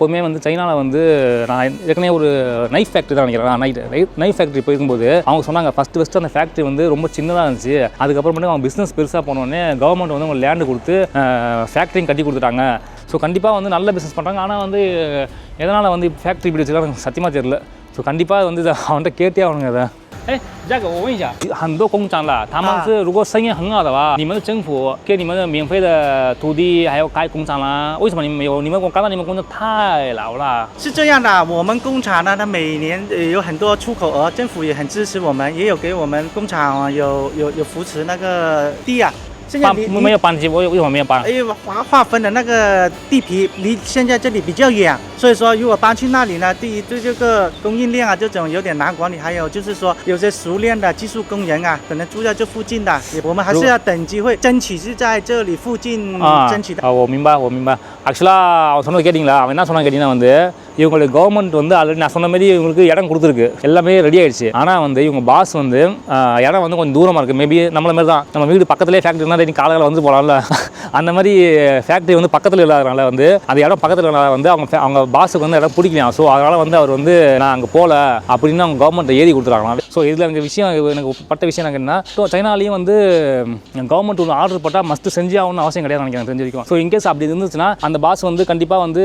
எப்போவுமே வந்து சைனாவில் வந்து நான் ஏற்கனவே ஒரு நைஃப் ஃபேக்ட்ரி தான் நினைக்கிறேன். நைஃப் ஃபேக்ட்ரி போயிருக்கும்போது அவங்க சொன்னாங்க ஃபஸ்ட்டு அந்த ஃபேக்ட்ரி வந்து ரொம்ப சின்னதாக இருந்துச்சு. அதுக்கப்புறமேட்டு அவங்க பிஸ்னஸ் பெருசாக போனோடனே கவர்மெண்ட் வந்து அவங்க லேண்டு கொடுத்து ஃபேக்ட்ரியும் கட்டி கொடுத்துட்டாங்க. ஸோ கண்டிப்பாக வந்து நல்ல பிஸ்னஸ் பண்ணுறாங்க. ஆனால் வந்து எதனால் வந்து ஃபேக்ட்ரி இப்படி வச்சுக்கலாம் எனக்கு சத்தியமாக தெரியல. ஸோ கண்டிப்பாக வந்து அவன்கிட்ட கேட்டே ஆகணுங்க அதை.这个我问一下，很多工厂了，他们是如果生意很好的话，你们的政府给你们的免费的土地还有开工厂啦，为什么你们没有？你们我感到你们工厂太老了。是这样的，我们工厂呢，它每年有很多出口额，政府也很支持我们，也有给我们工厂有扶持那个地啊。现在没有搬机，为什么没有搬？因为划分的那个地皮离现在这里比较远，所以说如果搬去那里呢，第一对这个供应链啊这种有点难管理，还有就是说有些熟练的技术工人啊，可能住在这附近的，我们还是要等机会，争取是在这里附近争取的。我明白。ஆக்சுவலாக அவன் சொன்னது கேட்டிங்களா? அவன் என்ன சொன்னான்னு கேட்டிங்கன்னா வந்து இவங்களுக்கு கவர்மெண்ட் வந்து ஆல்ரெடி நான் சொன்ன மாதிரி இவங்களுக்கு இடம் கொடுத்துருக்கு, எல்லாமே ரெடி ஆகிடுச்சு. ஆனால் வந்து இவங்க பாஸ் வந்து இடம் வந்து கொஞ்சம் தூரமாக இருக்குது. மேபி நம்மள மாதிரி தான், நம்ம வீடு பக்கத்துலேயே ஃபேக்ட்ரினா நீ காலையில் வந்து போகலாம்ல, அந்த மாதிரி ஃபேக்ட்ரி வந்து பக்கத்தில் இல்லாதனால வந்து அந்த இடம் பக்கத்தில் இல்லாத வந்து அவங்க பாஸுக்கு வந்து இடம் பிடிக்கலாம். ஸோ அதனால் வந்து அவர் வந்து நான் அங்கே போகல அப்படின்னு அவங்க கவர்மெண்ட்டை எழுதி கொடுத்துருக்காங்களாம். ஸோ இதில் எனக்கு பட்ட விஷயம் எனக்கு என்ன, ஸோ சைனாலையும் வந்து கவர்மெண்ட் ஒன்று ஆர்டர் போட்டால் மஸ்ட்டு செஞ்சு ஆகணும்னு அவசியம் கிடையாது நினைக்கிறேன் தெரிஞ்சு வரைக்கும். ஸோ இன்கேஸ் அப்படி இருந்துச்சுன்னா அந்த பாஸ் வந்து கண்டிப்பாக வந்து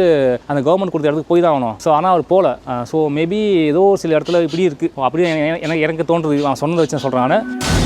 அந்த கவர்மெண்ட் கொடுத்த இடத்துக்கு போய் தான் ஆகணும். ஸோ ஆனால் அவர் போகல. ஸோ மேபி ஏதோ சில இடத்துல இப்படி இருக்குது அப்படி எனக்கு தோன்றுது. அவன் சொன்னதை வச்சு சொல்கிறேன் நான்.